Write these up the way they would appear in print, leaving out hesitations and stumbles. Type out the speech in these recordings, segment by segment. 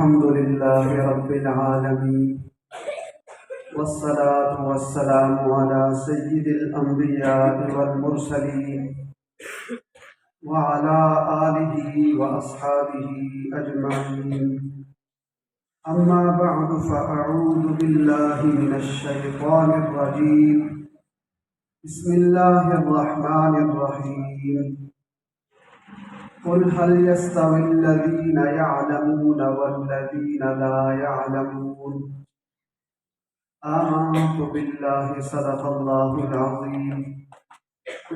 الحمد لله رب العالمين والصلاة والسلام على سيد الأنبياء والمرسلين وعلى آله وأصحابه أجمعين. أما بعد فأعوذ بالله من الشيطان الرجيم. بسم الله الرحمن الرحيم. قل هل يستوي الذين يعلمون والذين لا يعلمون. آمنت بالله صدق الله العظيم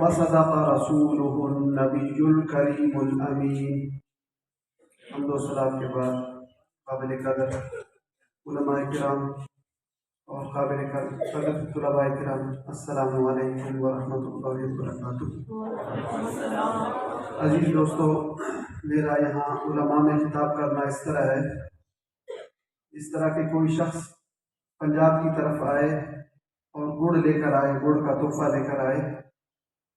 وصدق رسوله النبي الكريم الأمين. حمد و صلاۃ کے بعد قابل قدر علماء کرام اور قابل قدر طلباء کرام، السلام علیکم ورحمۃ اللہ وبرکاتہ. عزیز دوستو، میرا یہاں علماء میں خطاب کرنا اس طرح ہے، اس طرح کہ کوئی شخص پنجاب کی طرف آئے اور گڑ لے کر آئے، گڑ کا تحفہ لے کر آئے،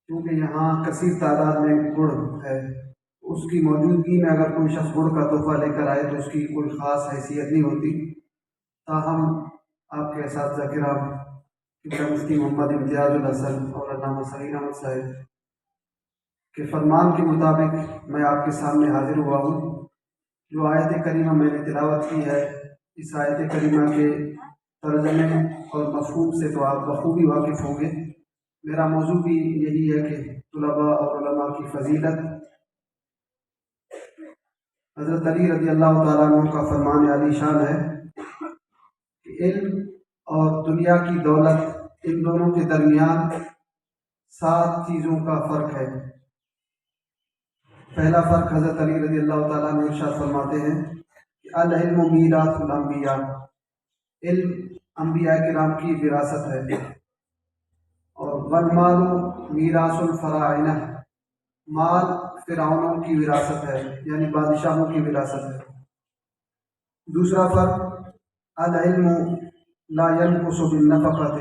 کیونکہ یہاں کثیر تعداد میں گڑ ہے. اس کی موجودگی میں اگر کوئی شخص گڑ کا تحفہ لے کر آئے تو اس کی کوئی خاص حیثیت نہیں ہوتی. تاہم آپ کے اساتذہ کرام مفتی محمد امتیاز الحسن اور علامہ صغیر احمد صاحب کے فرمان کے مطابق میں آپ کے سامنے حاضر ہوا ہوں. جو آیت کریمہ میں نے تلاوت کی ہے، اس آیت کریمہ کے ترجمے اور مفہوم سے تو آپ بخوبی واقف ہوں گے. میرا موضوع بھی یہی ہے کہ طلباء اور علماء کی فضیلت. حضرت علی رضی اللہ تعالیٰ عنہ کا فرمان عالی شان ہے کہ علم اور دنیا کی دولت، ان دونوں کے درمیان 7 چیزوں کا فرق ہے. پہلا فرق حضرت علی رضی اللہ تعالیٰ عنہ ارشاد فرماتے ہیں کہ العلم میراث الانبیاء، علم انبیاء کرام کی وراثت ہے. اور والمال میراث الفراعنہ، مال فرعونوں کی وراثت ہے، یعنی بادشاہوں کی وراثت ہے. دوسرا فرق العلم لا ينقص بالنفقۃ،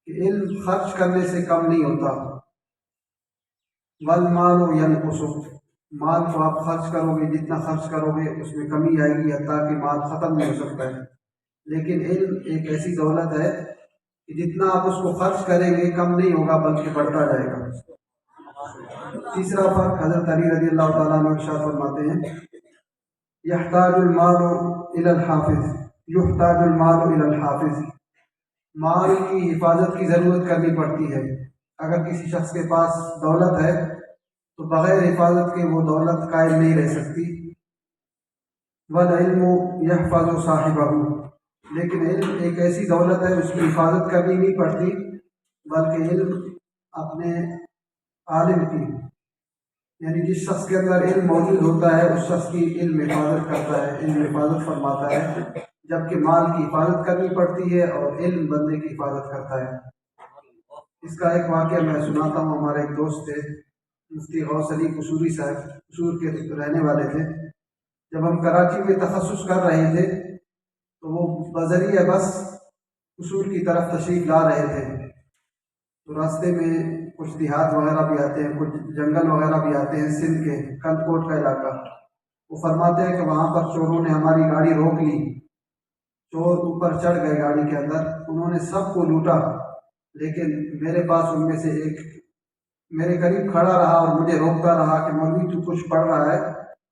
کہ علم خرچ کرنے سے کم نہیں ہوتا. والمال ينقص، مال کو آپ خرچ کرو گے، جتنا خرچ کرو گے اس میں کمی آئے گی، حتیٰ کہ مال ختم نہیں ہو سکتا ہے. لیکن علم ایک ایسی دولت ہے کہ جتنا آپ اس کو خرچ کریں گے کم نہیں ہوگا بلکہ بڑھتا جائے گا. تیسرا فرق حضرت علی رضی اللہ تعالیٰ عنہ ارشاد فرماتے ہیں یحتاج المال الی الحافظ، یحتاج المال الی الحافظ، مال کی حفاظت کی ضرورت کرنی پڑتی ہے. اگر کسی شخص کے پاس دولت ہے تو بغیر حفاظت کے وہ دولت قائم نہیں رہ سکتی. والعلم یحفظ صاحبہ، لیکن علم ایک ایسی دولت ہے اس کی حفاظت کرنی نہیں پڑتی، بلکہ علم اپنے عالم کی، یعنی جس شخص کے اندر علم موجود ہوتا ہے اس شخص کی علم حفاظت کرتا ہے، علم حفاظت فرماتا ہے، جبکہ مال کی حفاظت کرنی پڑتی ہے اور علم بندے کی حفاظت کرتا ہے. اس کا ایک واقعہ میں سناتا ہوں. ہمارے ایک دوست تھے مفتی غوث علی قصوری صاحب، قصور کے رہنے والے تھے. جب ہم کراچی میں تخصص کر رہے تھے تو وہ بذریعہ بس قصور کی طرف تشریف لا رہے تھے. تو راستے میں کچھ دیہات وغیرہ بھی آتے ہیں، کچھ جنگل وغیرہ بھی آتے ہیں، سندھ کے کند کوٹ کا علاقہ. وہ فرماتے ہیں کہ وہاں پر چوروں نے ہماری گاڑی روک لی. چور اوپر چڑھ گئے گاڑی کے اندر، انہوں نے سب کو لوٹا، لیکن میرے پاس ان میں سے ایک میرے قریب کھڑا رہا اور مجھے روکتا رہا کہ مولوی تو کچھ پڑھ رہا ہے،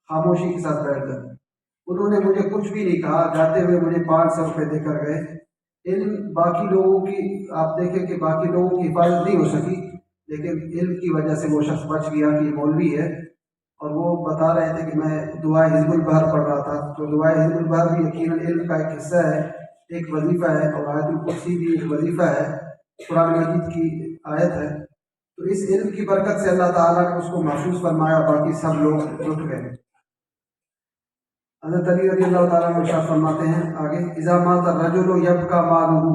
خاموشی کے ساتھ بیٹھ جا. انہوں نے مجھے کچھ بھی نہیں کہا، جاتے ہوئے مجھے 500 روپے دے کر گئے. علم باقی لوگوں کی، آپ دیکھیں کہ باقی لوگوں کی حفاظت نہیں ہو سکی، لیکن علم کی وجہ سے وہ شخص بچ گیا کہ یہ مولوی ہے. اور وہ بتا رہے تھے کہ میں دعائے حزب البحر پڑھ رہا تھا. تو دعائے حزب البحر بھی یقیناً علم کا ایک حصہ ہے، ایک وظیفہ ہے، اور آیت الکرسی بھی ایک وظیفہ ہے، قرآن مجید کی آیت ہے. تو اس علم کی برکت سے اللہ تعالیٰ نے اس کو محفوظ فرمایا، باقی سب لوگ لٹ گئے. حضرت علی رضی اللہ تعالیٰ عنہ ارشاد فرماتے ہیں آگے اذا مات الرجل یبقى مالہ،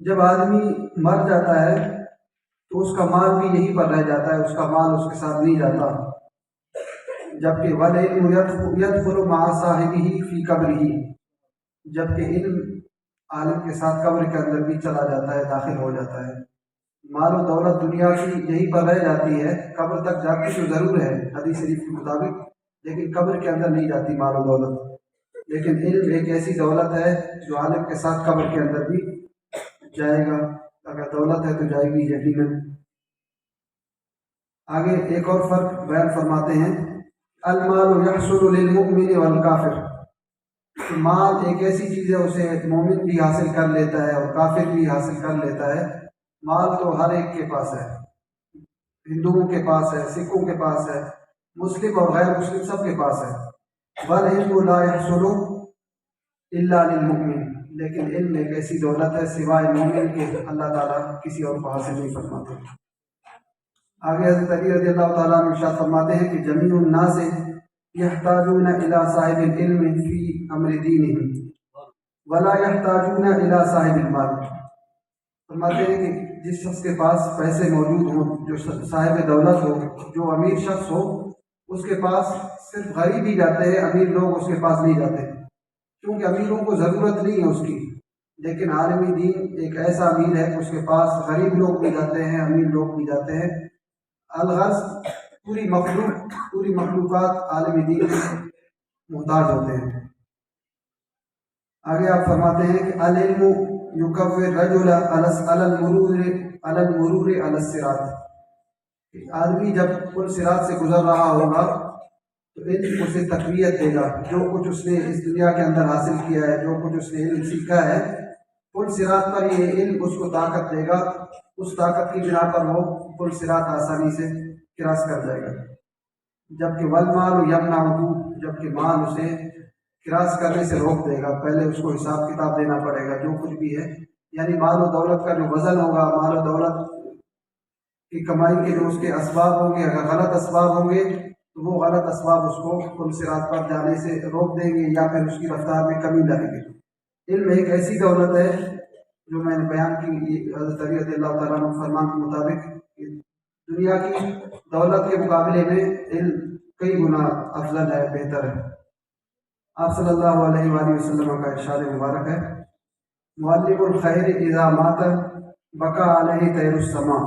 جب آدمی مر جاتا ہے تو اس کا مال بھی یہیں پر رہ جاتا ہے، اس کا مال اس کے ساتھ نہیں جاتا. جبکہ والعلم يدخل مع صاحبہ فی قبرہ، جبکہ علم عالم کے ساتھ قبر کے اندر بھی چلا جاتا ہے، داخل ہو جاتا ہے. مال و دولت دنیا کی یہیں پر رہ جاتی ہے، قبر تک جاتی تو ضرور ہے حدیث شریف کے مطابق، لیکن قبر کے اندر نہیں جاتی مال و دولت، لیکن علم ایک ایسی دولت ہے جو عالم کے ساتھ قبر کے اندر بھی جائے گا، اگر دولت ہے تو جائے گی یقیناً۔ آگے ایک اور فرق بیان فرماتے ہیں، المال یحصل للمؤمن والکافر، کہ مال ایک ایسی چیز ہے اسے مومن بھی حاصل کر لیتا ہے اور کافر بھی حاصل کر لیتا ہے۔ مال تو ہر ایک کے پاس ہے، ہندوؤں کے پاس ہے، سکھوں کے پاس ہے، مسلم اور غیر مسلم سب کے پاس ہے۔ والعلم لا يحصل الا للمؤمن، لیکن علم ایک ایسی دولت ہے سوائے مومن کے اللہ تعالیٰ کسی اور کو حاصل نہیں فرماتے۔ آگے حضرت علی رضی اللہ تعالیٰ عنہ ارشاد فرماتے ہیں کہ جمیع الناس یحتاجون الی صاحب العلم فی امر دینہم ولا یحتاجون الی صاحب المال، فرماتے ہیں کہ جس شخص کے پاس پیسے موجود ہوں، جو صاحب دولت ہو، جو امیر شخص ہو، اس کے پاس صرف غریب ہی جاتے ہیں، امیر لوگ اس کے پاس نہیں جاتے، کیونکہ امیروں کو ضرورت نہیں ہے اس کی۔ لیکن عالمی دین ایک ایسا امیر ہے کہ اس کے پاس غریب لوگ بھی جاتے ہیں، امیر لوگ بھی جاتے ہیں۔ الغرض پوری مخلوقات عالمی دین سے محتاج ہوتے ہیں۔ آگے آپ فرماتے ہیں کہ العلم یکفر الرجل علی المرور علی الصراط، آدمی جب پل صراط سے گزر رہا ہوگا تو علم اسے تقویت دے گا، جو کچھ اس نے اس دنیا کے اندر حاصل کیا ہے، جو کچھ اس نے علم سیکھا ہے، پل صراط پر یہ علم اس کو طاقت دے گا، اس طاقت کی بنا پر وہ پل صراط آسانی سے کراس کر جائے گا۔ جبکہ والمال یمنعہ، جبکہ مال اسے کراس کرنے سے روک دے گا، پہلے اس کو حساب کتاب دینا پڑے گا جو کچھ بھی ہے، یعنی مال و دولت کا جو وزن ہوگا، مال و دولت کی کمائی کے جو اس کے اسباب ہوں گے، اگر غلط اسباب ہوں گے تو وہ غلط اسباب اس کو پل صراط پر جانے سے روک دیں گے یا پھر اس کی رفتار میں کمی لائیں گے۔ علم ایک ایسی دولت ہے جو میں نے بیان کی حضرت علی رضی اللہ تعالیٰ عنہ فرمان کے مطابق کہ دنیا کی دولت کے مقابلے میں علم کئی گنا افضل ہے، بہتر ہے۔ آپ صلی اللہ علیہ وآلہ وسلم کا ارشاد مبارک ہے، معلم الخیر اذا مات بقا علیہ طیر السماء،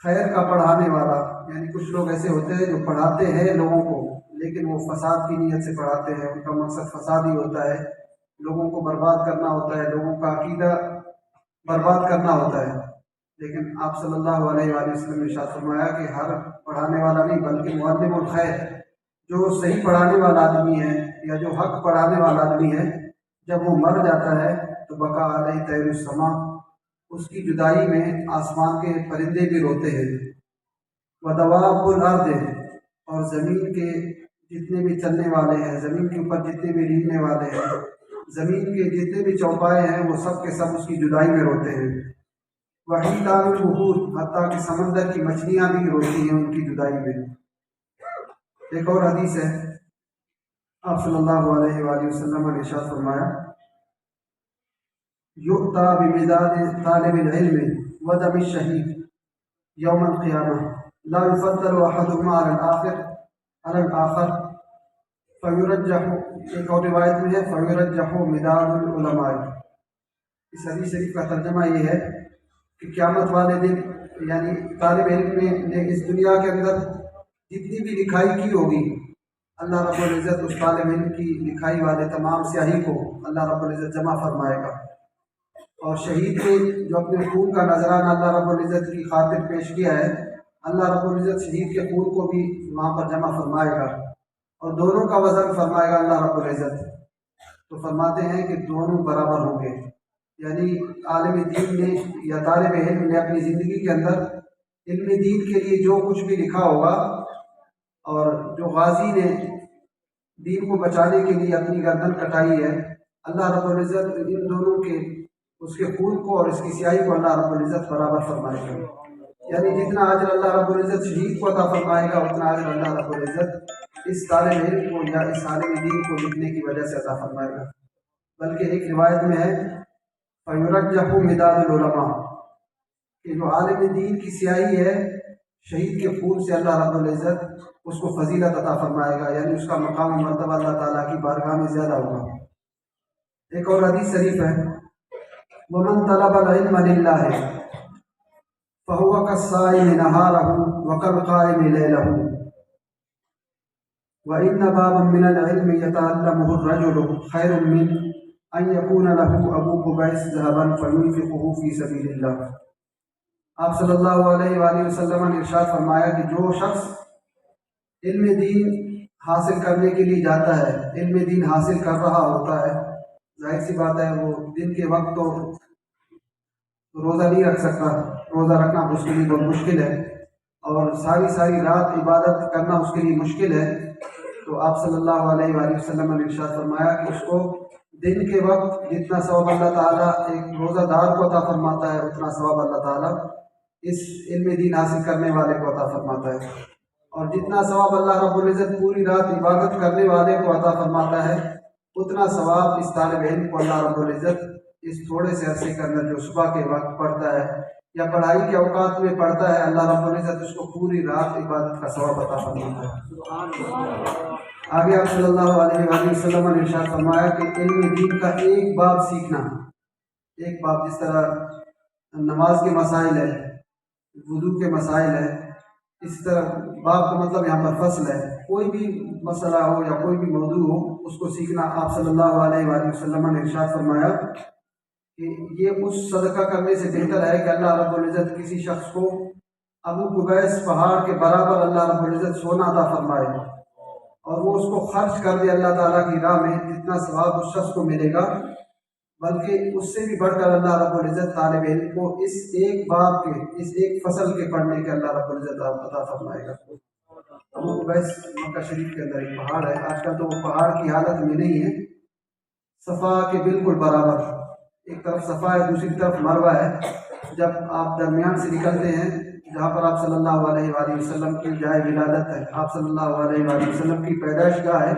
خیر کا پڑھانے والا، یعنی کچھ لوگ ایسے ہوتے ہیں جو پڑھاتے ہیں لوگوں کو لیکن وہ فساد کی نیت سے پڑھاتے ہیں، ان کا مقصد فساد ہی ہوتا ہے، لوگوں کو برباد کرنا ہوتا ہے، لوگوں کا عقیدہ برباد کرنا ہوتا ہے۔ لیکن آپ صلی اللہ علیہ وآلہ وسلم نے ارشاد فرمایا کہ ہر پڑھانے والا نہیں بلکہ معلم الخیر، جو صحیح پڑھانے والا آدمی ہے یا جو حق پڑھانے والا آدمی ہے، جب وہ مر جاتا ہے تو بقا علیہ طیر السماء، اس کی جدائی میں آسمان کے پرندے بھی روتے ہیں، ودواب الارض، اور زمین کے جتنے بھی چلنے والے ہیں، زمین کے اوپر جتنے بھی رینگنے والے ہیں، زمین کے جتنے بھی چوپائے ہیں، وہ سب کے سب اس کی جدائی میں روتے ہیں۔ وحیدان البحور، حتیٰ کہ سمندر کی مچھلیاں بھی روتی ہیں ان کی جدائی میں۔ ایک اور حدیث ہے، آپ صلی اللہ علیہ وآلہ وسلم نے ارشاد فرمایا، یؤتی بمداد طالب العلم ودم الشہید یوم القیامہ لا یفضل احدہما علی الآخر فیرجح، ایک اور روایت میں ہے فیرجح مداد العلماء۔ اس حدیث شریف کا ترجمہ یہ ہے کہ قیامت والے دن، یعنی طالب علم نے اس دنیا کے اندر جتنی بھی لکھائی کی ہوگی، اللہ رب العزت اس طالب علم کی لکھائی والے تمام سیاہی کو اللہ رب العزت جمع فرمائے گا، اور شہید نے جو اپنے خون کا نذرانہ اللہ رب العزت کی خاطر پیش کیا ہے، اللہ رب العزت شہید کے خون کو بھی وہاں پر جمع فرمائے گا اور دونوں کا وزن فرمائے گا اللہ رب العزت۔ تو فرماتے ہیں کہ دونوں برابر ہوں گے، یعنی عالم دین نے یا طالب علم نے اپنی زندگی کے اندر علم دین کے لیے جو کچھ بھی لکھا ہوگا، اور جو غازی نے دین کو بچانے کے لیے اپنی گردن کٹائی ہے، اللہ رب العزت ان دونوں کے اس کے خون کو اور اس کی سیاہی کو اللہ رب العزت برابر فرمائے گا، یعنی جتنا اجر اللہ رب العزت شہید کو عطا فرمائے گا اتنا اجر اللہ رب العزت اس طالب علم کو یا اس عالم دین کو لکھنے کی وجہ سے عطا فرمائے گا۔ بلکہ ایک روایت میں ہے فیرجح مداد العلماء، کہ جو عالم دین کی سیاہی ہے شہید کے خون سے اللہ رب العزت اس کو فضیلت عطا فرمائے گا، یعنی اس کا مقام و مرتبہ اللہ تعالیٰ کی بارگاہ میں زیادہ ہوگا۔ ایک اور حدیث شریف ہے، ومن طلب العلم للہ فهو كالصائم نهاره وكالقائم ليله، وإن بابا من العلم يتعلمه الرجل خير من أن يكون له أبو قبيس ذهبا فينفقه في سبيل الله۔ آپ صلی اللہ علیہ وآلہ وسلم نے ارشاد فرمایا کہ جو شخص علم دین حاصل کرنے کے لیے جاتا ہے، علم دین حاصل کر رہا ہوتا ہے، ظاہر سی بات ہے وہ دن کے وقت تو روزہ نہیں رکھ سکتا، روزہ رکھنا اس کے لیے بہت مشکل ہے، اور ساری رات عبادت کرنا اس کے لیے مشکل ہے۔ تو آپ صلی اللہ علیہ وآلہ وسلم نے ارشاد فرمایا کہ اس کو دن کے وقت جتنا ثواب اللہ تعالیٰ ایک روزہ دار کو عطا فرماتا ہے، اتنا ثواب اللہ تعالیٰ اس علم دین حاصل کرنے والے کو عطا فرماتا ہے، اور جتنا ثواب اللہ رب العزت پوری رات عبادت کرنے والے کو عطا فرماتا ہے، اتنا ثواب اس طالب علم کو اللہ رب العزت اس تھوڑے سے عرصے کے اندر جو صبح کے وقت پڑھتا ہے یا پڑھائی کے اوقات میں پڑھتا ہے، اللہ رب العزت اس کو پوری رات عبادت کا ثواب عطا فرماتا ہے۔ آگے آپ صلی اللہ علیہ وآلہ وسلم نے ارشاد فرمایا کہ علم دین کا ایک باب سیکھنا، ایک باب جس طرح نماز کے مسائل ہے، وضو کے مسائل ہے، اس طرح باب کا مطلب یہاں پر فصل ہے، کوئی بھی مسئلہ ہو یا کوئی بھی موضوع ہو اس کو سیکھنا۔ آپ صلی اللہ علیہ وآلہ وسلم نے ارشاد فرمایا کہ یہ اس صدقہ کرنے سے بہتر ہے کہ اللہ رب العزت کسی شخص کو ابو قبیس پہاڑ کے برابر اللہ رب العزت سونا عطا فرمائے اور وہ اس کو خرچ کر دے اللہ تعالیٰ کی راہ میں، جتنا ثواب اس شخص کو ملے گا، بلکہ اس سے بھی بڑھ کر اللہ رب العزت طالب علم کو اس ایک باب کے، اس ایک فصل کے پڑھنے کے اللہ رب العزت عطا فرمائے گا۔ ابو قبیس مکہ شریف کے اندر ایک پہاڑ ہے، آج کل تو وہ پہاڑ کی حالت میں نہیں ہے، صفا کے بالکل برابر، ایک طرف صفا ہے دوسری طرف مروہ ہے۔ جب آپ درمیان سے نکلتے ہیں جہاں پر آپ صلی اللہ علیہ وآلہ وسلم کی جائے ولادت ہے، آپ صلی اللہ علیہ وآلہ وسلم کی پیدائش گاہ ہے،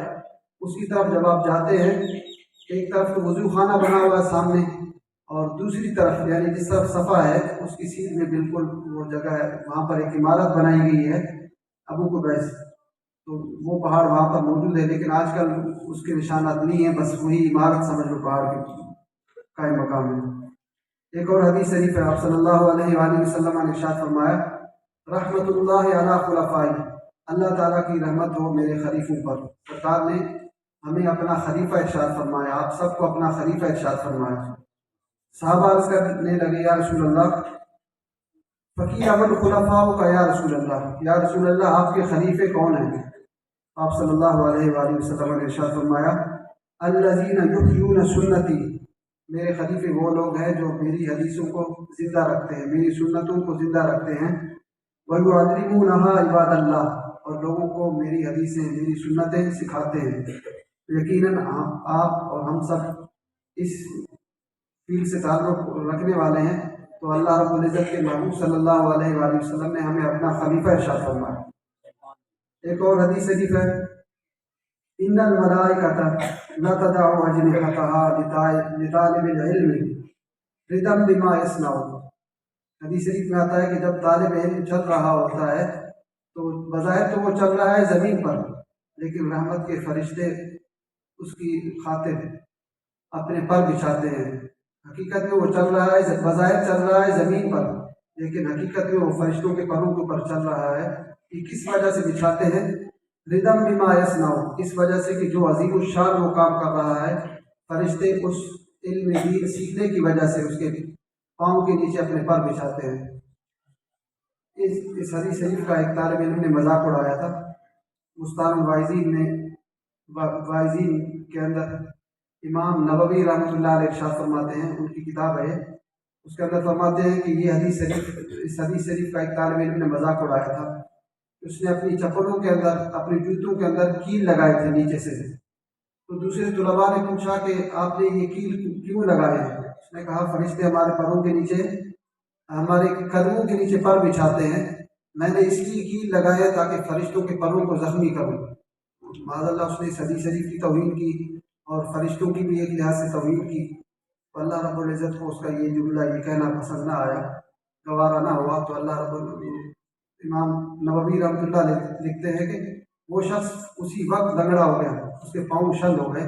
اس کی طرف جب آپ جاتے ہیں، ایک طرف تو وضو خانہ بنا ہوا ہے سامنے، اور دوسری طرف یعنی جس طرف صفا ہے اس کی سیدھ میں بالکل وہ جگہ ہے، وہاں پر ایک عمارت بنائی گئی ہے ابو قبیس، تو وہ پہاڑ وہاں پر موجود ہے، لیکن آج کل اس کے نشانات نہیں ہیں، بس وہی عمارت سمجھ لو پہاڑ کے قائم مقام ہے۔ ایک اور حدیث شریف ہے، آپ صلی اللہ علیہ وآلہ وسلم نے ارشاد فرمایا رحمت اللہ علی خلفائی، اللہ تعالیٰ کی رحمت ہو میرے خلیفوں پر۔ سرکار نے ہمیں اپنا خلیفہ ارشاد فرمایا، آپ سب کو اپنا خلیفہ ارشاد فرمایا۔ صحابہ عرض کرنے لگے یا رسول اللہ، فقیر امن خلفاء کا یا رسول اللہ، یا رسول اللہ آپ کے خلیفے کون ہیں؟ آپ صلی اللہ علیہ وآلہ وسلم نے ارشاد فرمایا الذین یحیون سنتی، میرے خلیفے وہ لوگ ہیں جو میری حدیثوں کو زندہ رکھتے ہیں، میری سنتوں کو زندہ رکھتے ہیں، وَيُعَلِّمُونَهَا عِبَادَ اللَّهِ، اور لوگوں کو میری حدیثیں میری سنتیں سکھاتے ہیں۔ یقیناً آپ اور ہم سب اس فیلڈ سے تعلق رکھنے والے ہیں، تو اللہ رب العزت کے محبوب صلی اللہ علیہ وآلہ وسلم نے ہمیں اپنا خلیفہ ارشاد فرمایا۔ ایک اور حدیث شریف ہے ان الملائکۃ لا تدع اجنحتها لطالب العلم رضا بما یصنع، حدیث شریف میں آتا ہے کہ جب طالب علم چل رہا ہوتا ہے تو بظاہر تو وہ چل رہا ہے زمین پر، لیکن رحمت کے فرشتے اس کی خاطر اپنے پر بچھاتے ہیں۔ حقیقت میں وہ چل رہا ہے، بظاہر چل رہا ہے زمین پر، لیکن حقیقت میں وہ فرشتوں کے پروں کے اوپر چل رہا ہے۔ یہ کس وجہ سے بچھاتے ہیں؟ رضا بما یصنع، اس وجہ سے کہ جو عظیم الشان وہ کام کر رہا ہے، فرشتے اس علم دین سیکھنے کی وجہ سے اس کے پاؤں کے نیچے اپنے پر بچھاتے ہیں۔ اس حدیث شریف کا ایک طالب علم نے مذاق اڑایا تھا۔ مستان الواعظین نے واعظین کے اندر امام نووی رحمۃ اللہ علیہ ارشاد فرماتے ہیں، ان کی کتاب ہے، اس کے اندر فرماتے ہیں کہ یہ حدیث شریف، اس حدیث شریف کا ایک طالب علم نے مذاق اڑایا تھا۔ اس نے اپنی چپلوں کے اندر، اپنے جوتوں کے اندر کیل لگائے تھے نیچے سے، تو دوسرے طلباء نے پوچھا کہ آپ نے یہ کیل کیوں لگائے ہیں؟ اس نے کہا فرشتے ہمارے پروں کے نیچے، ہمارے قدموں کے نیچے پر بچھاتے ہیں، میں نے اس لیے کیل لگایا تاکہ فرشتوں کے پروں کو زخمی کروں۔ معاذ اللہ اس نے اس حدیث شریف کی توہین کی اور فرشتوں کی بھی ایک لحاظ سے توہین کی، تو اللہ رب العزت کو اس کا یہ جملہ، یہ کہنا پسند نہ آیا، گوارا نہ ہوا، تو اللہ رب امام نووی رحمۃ اللہ علیہ لکھتے ہیں کہ وہ شخص اسی وقت لنگڑا ہو گیا، اس کے پاؤں شل ہو گئے۔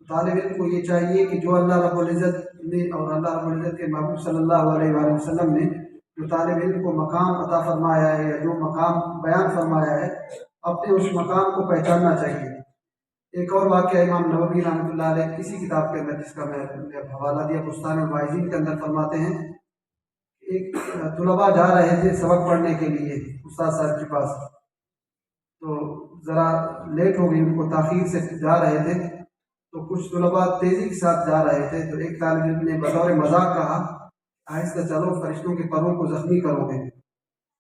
طالب علم کو یہ چاہیے کہ جو اللہ رب العزت نے اور اللہ رب العزت کے محبوب صلی اللہ علیہ وآلہ وسلم نے جو طالب علم کو مقام عطا فرمایا ہے یا جو مقام بیان فرمایا ہے، اپنے اس مقام کو پہچاننا چاہیے۔ ایک اور واقعہ امام نووی رحمۃ اللہ علیہ اسی کتاب کے اندر، جس کا میں نے حوالہ دیا بستان الواعظین کے اندر، فرماتے ہیں ایک طلباء جا رہے تھے سبق پڑھنے کے لیے استاد صاحب کے پاس، تو ذرا لیٹ ہو گئی، ان کو تاخیر سے جا رہے تھے، تو کچھ طلباء تیزی کے ساتھ جا رہے تھے، تو ایک طالب علم نے بطور مذاق کہا آہستہ چلو، فرشتوں کے پروں کو زخمی کرو گے۔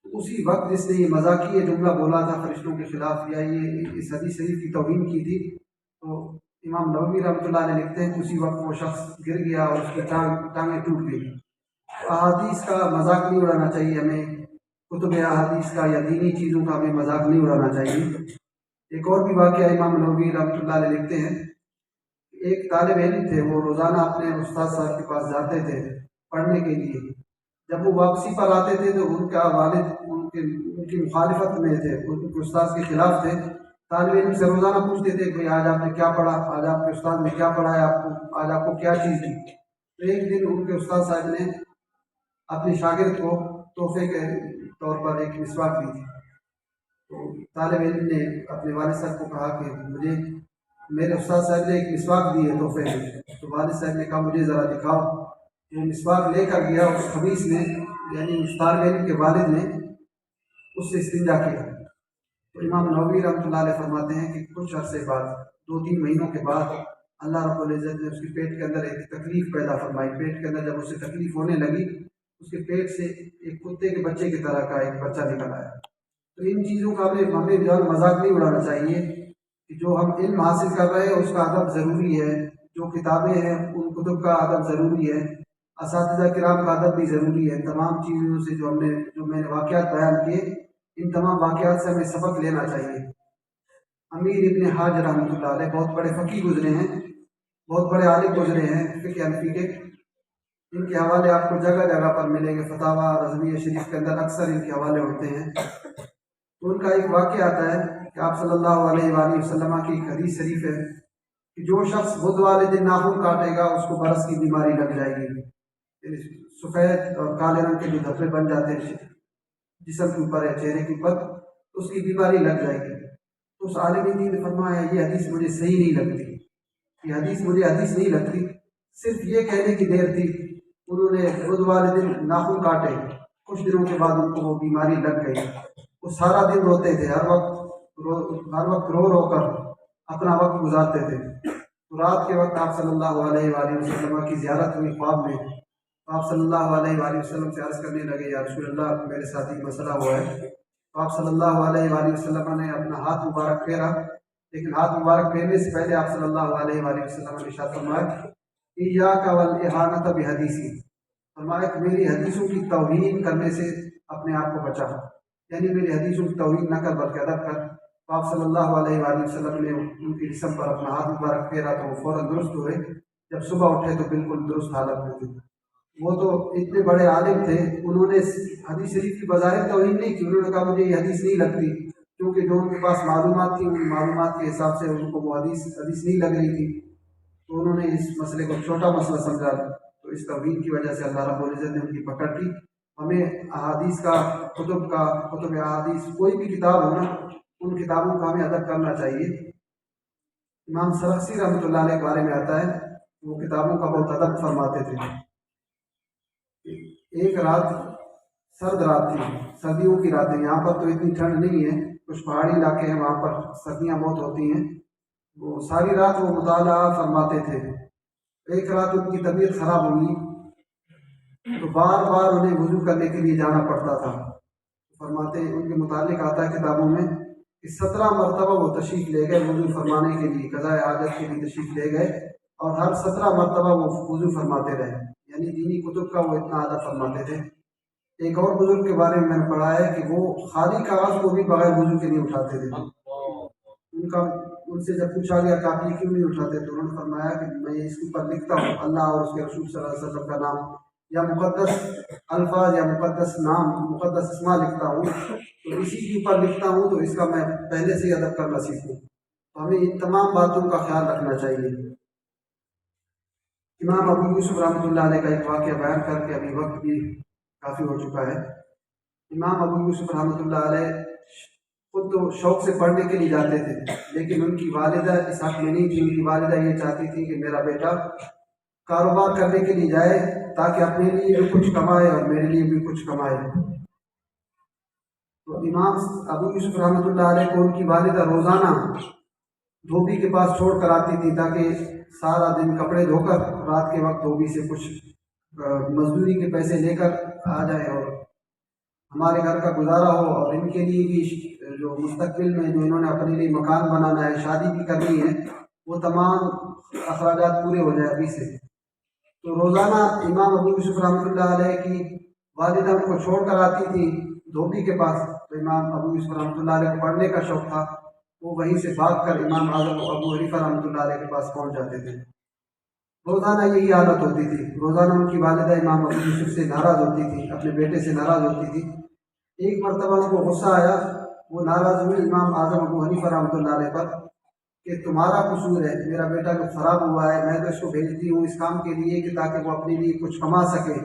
اسی وقت جس نے یہ مذاقی یہ جملہ بولا تھا فرشتوں کے خلاف، یا یہ اس حدیث شریف کی توہین کی تھی، تو امام نووی رحمۃ اللہ علیہ لکھتے ہیں کہ اسی وقت وہ شخص گر گیا اور اس کی ٹانگیں ٹوٹ گئی۔ احادیث کا مذاق نہیں اڑانا چاہیے ہمیں، کتب احادیث کا یا دینی چیزوں کا ہمیں مذاق نہیں اڑانا چاہیے۔ ایک اور بھی واقعہ امام نووی رحمۃ اللہ علیہ لکھتے ہیں، ایک طالب علم تھے، وہ روزانہ اپنے استاد صاحب کے پاس جاتے تھے پڑھنے کے لیے۔ جب وہ واپسی پر آتے تھے تو ان کا والد ان کی مخالفت میں تھے، ان کے استاد کے خلاف تھے۔ طالب علم سے روزانہ پوچھتے تھے کہ آج آپ نے کیا پڑھا، آج آپ کے استاد نے کیا پڑھا ہے آپ کو، آج آپ کو کیا چیز دی۔ تو ایک دن ان کے استاد صاحب نے اپنے شاگرد کو تحفے کے طور پر ایک مسواک دی تھی۔ تو طالب علم نے اپنے والد صاحب کو کہا کہ مجھے میرے استاد صاحب نے ایک مسواک دی ہے تحفے میں۔ تو والد صاحب نے کہا مجھے ذرا دکھاؤ۔ وہ مسواک لے کر گیا، اس خبیث نے یعنی اس طالب علم کے والد نے اس سے استنجا کیا۔ تو امام نووی رحمۃ اللہ علیہ فرماتے ہیں کہ کچھ عرصے بعد، 2-3 مہینوں کے بعد، اللہ رب العزت نے اس کے پیٹ کے اندر ایک تکلیف پیدا فرمائی۔ پیٹ کے اندر جب اسے تکلیف ہونے لگی، اس کے پیٹ سے ایک کتے کے بچے کی طرح کا ایک بچہ نکل آیا۔ تو ان چیزوں کا ہمیں جو مذاق نہیں اڑانا چاہیے کہ جو ہم علم حاصل کر رہے ہیں اس کا ادب ضروری ہے، جو کتابیں ہیں ان کتب کا ادب ضروری ہے، اساتذہ کرام کا ادب بھی ضروری ہے۔ تمام چیزوں سے جو میں نے واقعات بیان کیے، ان تمام واقعات سے ہمیں سبق لینا چاہیے۔ امیر ابن حاج رحمۃ اللہ علیہ بہت بڑے فقیہ گزرے ہیں، بہت بڑے عالم گزرے ہیں فقہ حنفی کے۔ ان کے حوالے آپ کو جگہ جگہ پر ملیں گے، فتاوی رضویہ شریف کے اندر اکثر ان کے حوالے ہوتے ہیں۔ تو ان کا ایک واقعہ آتا ہے کہ آپ صلی اللہ علیہ وآلہ وسلم کی ایک حدیث شریف ہے کہ جو شخص بدھ والے دن ناخن کاٹے گا اس کو برس کی بیماری لگ جائے گی، سفید اور کالے رنگ کے جو دھبے بن جاتے ہیں جسم کے اوپر یا چہرے کے اوپر، اس کی بیماری لگ جائے گی۔ تو اس عالم دین نے فرمایا یہ حدیث مجھے صحیح نہیں لگتی، یہ حدیث مجھے حدیث نہیں لگتی، صرف یہ کہنے کی دیر تھی۔ انہوں نے بدھ والے دن ناخن کاٹے، کچھ دنوں کے بعد ان کو وہ بیماری لگ گئی۔ وہ سارا دن روتے تھے، ہر وقت رو رو کر اپنا وقت گزارتے تھے۔ تو رات کے وقت آپ صلی اللہ علیہ وآلہ وسلم کی زیارت ہوئی خواب میں۔ آپ صلی اللہ علیہ وآلہ وسلم سے عرض کرنے لگے یا رسول اللہ میرے ساتھ ایک مسئلہ ہوا ہے۔ تو آپ صلی اللہ علیہ وآلہ وسلم نے اپنا ہاتھ مبارک پھیرا، لیکن ہاتھ مبارک پھیرنے سے پہلے آپ صلی اللہ علیہ وآلہ وسلم نے ارشاد فرمایا ایاک والاہانۃ بحدیثی، فرمایا کہ میری حدیثوں کی توہین کرنے سے اپنے آپ کو بچا، یعنی میری حدیثوں کی توہین نہ کر بلکہ ادب کر۔ تو آپ صلی اللہ علیہ وآلہ وسلم نے ان کی جسم پر اپنا ہاتھ مبارک پھیرا تو وہ فوراً درست ہوئے۔ جب صبح اٹھے تو بالکل درست حالت میں تھے۔ وہ تو اتنے بڑے عالم تھے، انہوں نے حدیث شریف کی بظاہر توہین نہیں کی، انہوں نے کہا مجھے یہ حدیث نہیں لگتی، کیونکہ جو ان کے پاس معلومات تھی ان معلومات کے حساب سے ان کو وہ حدیث نہیں لگ رہی تھی۔ تو انہوں نے اس مسئلے کو چھوٹا مسئلہ سمجھا، تو اس توہین کی وجہ سے اللہ رب العزت نے ان کی پکڑ کی۔ ہمیں احادیث کا کتب احادیث کوئی بھی کتاب ہو نا، ان کتابوں کا ہمیں ادب کرنا چاہیے۔ امام سرخسی رحمۃ اللہ علیہ کے بارے میں آتا ہے، وہ کتابوں کا بہت ادب فرماتے تھے۔ ایک رات سرد رات تھی، سردیوں کی رات ہے، یہاں پر تو اتنی ٹھنڈ نہیں ہے، کچھ پہاڑی علاقے ہیں وہاں پر سردیاں بہت ہوتی ہیں۔ وہ ساری رات وہ مطالعہ فرماتے تھے۔ ایک رات ان کی طبیعت خراب ہوئی تو بار بار انہیں وضو کرنے کے لیے جانا پڑتا تھا۔ فرماتے ان کے متعلق آتا ہے کتابوں میں کہ 17 مرتبہ وہ تشریف لے گئے وضو فرمانے کے لیے، قضاء حاجت کے لیے تشریف لے گئے، اور ہر 17 مرتبہ وہ وضو فرماتے رہے، یعنی دینی کتب کا وہ اتنا ادب فرماتے تھے۔ ایک اور بزرگ کے بارے میں نے پڑھا ہے کہ وہ خالی کاغذ کو بھی بغیر وضو کے نہیں اٹھاتے تھے۔ ان سے جب پوچھا گیا کہ آپ یہ کیوں نہیں اٹھاتے، تو انہوں نے فرمایا کہ میں اس کے اوپر لکھتا ہوں اللہ اور اس کے رسول صلی اللہ علیہ وسلم کا نام، یا مقدس الفاظ یا مقدس نام، مقدس اسما لکھتا ہوں، تو اسی کے اوپر لکھتا ہوں تو اس کا میں پہلے سے ہی ادب کرنا سیکھوں۔ تو ہمیں ان تمام باتوں کا خیال رکھنا چاہیے۔ امام ابو یوسف رحمۃ اللہ علیہ کا ایک واقعہ بیان کر کے ابھی وقت بھی کافی ہو چکا ہے۔ امام ابو یوسف رحمۃ اللہ علیہ خود تو شوق سے پڑھنے کے لیے جاتے تھے، لیکن ان کی والدہ اس حق میں نہیں تھی. ان کی والدہ یہ چاہتی تھی کہ میرا بیٹا کاروبار کرنے کے لیے جائے تاکہ اپنے لیے بھی کچھ کمائے اور میرے لیے بھی کچھ کمائے. تو امام ابو یوسف رحمۃ اللہ علیہ کو ان کی والدہ روزانہ دھوبی کے پاس چھوڑ کر آتی تھی تاکہ سارا دن کپڑے دھو کر رات کے وقت دھوبی سے کچھ مزدوری کے پیسے لے کر آ جائے اور ہمارے گھر کا گزارا ہو، اور ان کے لیے بھی جو مستقبل میں جو انہوں نے اپنے لیے مکان بنانا ہے، شادی بھی کرنی ہے، وہ تمام اخراجات پورے ہو جائے ابھی سے. تو روزانہ امام ابو یوسف رحمۃ اللہ علیہ کی والدہ ان کو چھوڑ کر آتی تھی دھوبی کے پاس. تو امام ابو یوسف رحمۃ اللہ علیہ کو پڑھنے کا شوق تھا، وہ وہیں سے بھاگ کر امام اعظم ابو حنیفہ رحمۃ اللہ علیہ کے پاس پہنچ جاتے تھے. روزانہ یہی حالت ہوتی تھی. روزانہ ان کی والدہ امام ابو یوسف سے ناراض ہوتی تھی، اپنے بیٹے سے ناراض ہوتی تھی. ایک مرتبہ ان کو غصہ آیا، وہ ناراض ہوئی امام اعظم ابو حنیفہ رحمۃ اللہ علیہ پر کہ تمہارا قصور ہے، میرا بیٹا جو خراب ہوا ہے، میں تو اس کو بھیجتی ہوں اس کام کے لیے کہ تاکہ وہ اپنے لیے کچھ کما سکے،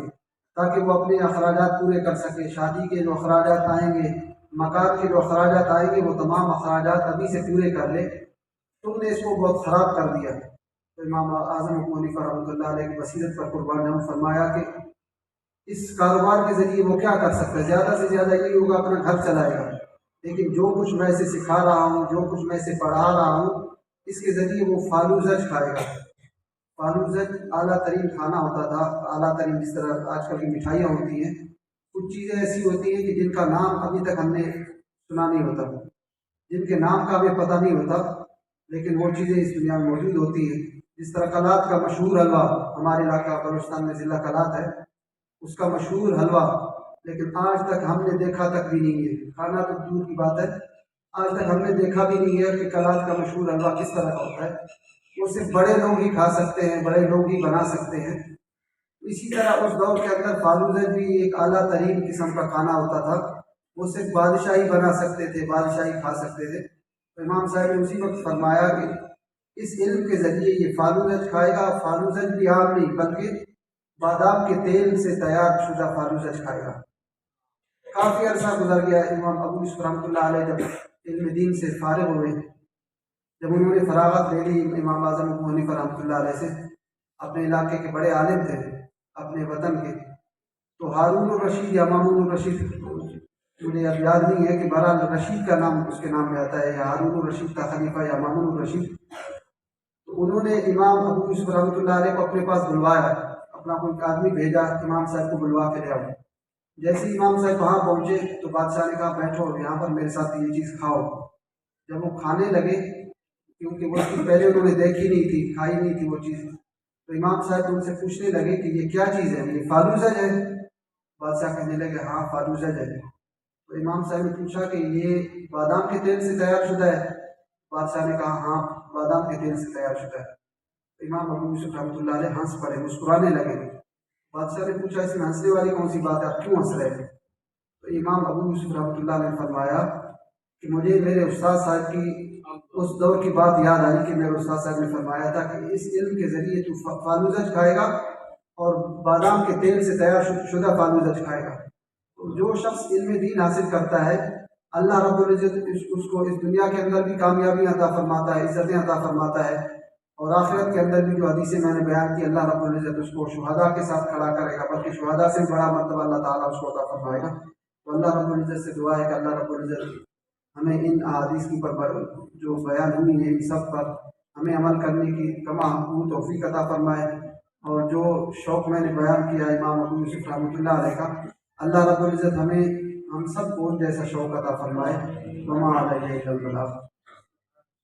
تاکہ وہ اپنے اخراجات پورے کر سکے. شادی کے جو اخراجات آئیں گے، مکان کے جو اخراجات آئیں گے، وہ تمام اخراجات ابھی سے پورے کر لے. تم نے اس کو بہت خراب کر دیا. تو امام اعظم ابو حنیفہ رحمۃ اللہ علیہ کی بصیرت پر قربان جاؤں، فرمایا کہ اس کاروبار کے ذریعے وہ کیا کر سکتا ہے؟ زیادہ سے زیادہ یہ ہوگا اپنا گھر چلائے گا، لیکن جو کچھ میں اسے سکھا رہا ہوں، جو کچھ میں اسے پڑھا رہا ہوں، اس کے ذریعے وہ فالو زج کھائے گا. فالو زج اعلیٰ ترین کھانا ہوتا تھا، اعلیٰ ترین جس طرح آج کل کی مٹھائیاں ہوتی ہیں. کچھ چیزیں ایسی ہوتی ہیں کہ جن کا نام ابھی تک ہم نے سنا نہیں ہوتا، جن کے نام کا ہمیں پتہ نہیں ہوتا، لیکن وہ چیزیں اس دنیا میں موجود ہوتی ہیں. جس طرح کلات کا مشہور حلوہ ہمارے علاقہ بلوچستان میں ضلع کلات ہے، اس کا مشہور حلوہ، لیکن آج تک ہم نے دیکھا تک بھی نہیں ہے. کھانا تو دور کی بات ہے، آج تک ہم نے دیکھا بھی نہیں ہے کہ کلات کا مشہور حلوہ کس طرح کا ہوتا ہے. وہ صرف بڑے لوگ ہی کھا سکتے ہیں، بڑے لوگ ہی بنا سکتے ہیں. اسی طرح اس دور کے اندر فالوزہ بھی ایک اعلیٰ ترین قسم کا کھانا ہوتا تھا. وہ صرف بادشاہی بنا سکتے تھے، بادشاہی کھا سکتے تھے. تو امام صاحب نے اسی وقت فرمایا کہ اس علم کے ذریعے یہ فالوزہ کھائے گا. فالوزہ بھی عام نہیں بلکہ بادام کے تیل سے تیار شدہ فالوزہ کھائے گا. کافی عرصہ گزر گیا. امام ابو یوسف رحمۃ اللہ علیہ جب علم دین سے فارغ ہوئے، جب انہوں نے فراغت لے لی امام اعظم ابو حنیفہ رحمۃ اللہ علیہ سے، اپنے علاقے کے بڑے عالم تھے اپنے وطن کے، تو ہارون الرشید یا مامون الرشید، مجھے اب یاد نہیں ہے کہ بہرحال رشید کا نام اس کے نام میں آتا ہے، یا ہارون الرشید کا خلیفہ یا مامون الرشید. تو انہوں نے امام ابو یوسف رحمۃ اللہ علیہ کو اپنے پاس بلوایا، اپنا کوئی آدمی بھیجا امام صاحب کو بلوا کے لے آؤ. جیسے ہی امام صاحب وہاں پہنچے تو بادشاہ نے کہا بیٹھو یہاں پر میرے ساتھ یہ چیز کھاؤ. جب وہ کھانے لگے، کیونکہ وہ چیز پہلے انہوں نے دیکھی نہیں تھی، کھائی نہیں تھی وہ چیز، تو امام صاحب ان سے پوچھنے لگے کہ یہ کیا چیز ہے؟ یہ فالوزہ ہے؟ بادشاہ کہنے لگے ہاں فالوزہ ہے. تو امام صاحب نے پوچھا کہ یہ بادام کے تیل سے تیار شدہ ہے؟ بادشاہ نے کہا ہاں بادام کے تیل سے تیار شدہ ہے. امام ابو یوسف رحمۃ اللہ علیہ ہنس پڑے، مسکرانے لگے. بادشاہ نے پوچھا اس میں ہنسنے والی کون سی بات ہے، آپ کیوں ہنس رہے ہیں؟ تو امام ابو یوسف رحمۃ اللہ علیہ نے فرمایا کہ مجھے میرے استاد صاحب کی اس دور کی بات یاد آئی کہ میرے استاد صاحب نے فرمایا تھا کہ اس علم کے ذریعے تو فالوزہ کھائے گا اور بادام کے تیل سے تیار شدہ فالوزہ کھائے گا. تو جو شخص علم دین حاصل کرتا ہے، اللہ رب العزت اس کو اس دنیا کے اندر بھی کامیابی عطا فرماتا ہے، عزتیں عطا فرماتا ہے، اور آخرت کے اندر بھی جو حدیثیں میں نے بیان کی، اللہ رب العزت اس کو شہداء کے ساتھ کھڑا کرے گا، بلکہ شہداء سے بڑا مرتبہ اللہ تعالیٰ اس کو عطا فرمائے گا. تو اللہ رب العزت سے دعا ہے کہ اللہ رب العزت ہمیں ان احادیث کی پر جو بیان ہوئی ہیں ان سب پر ہمیں عمل کرنے کی کما توفیق عطا فرمائے. اور جو شوق میں نے بیان کیا امام ابو یوسف رحمۃ اللہ علیہ کا، اللہ رب العزت ہم سب کو جیسا شوق عطا فرمائے. وما علیہ الا البلاغ.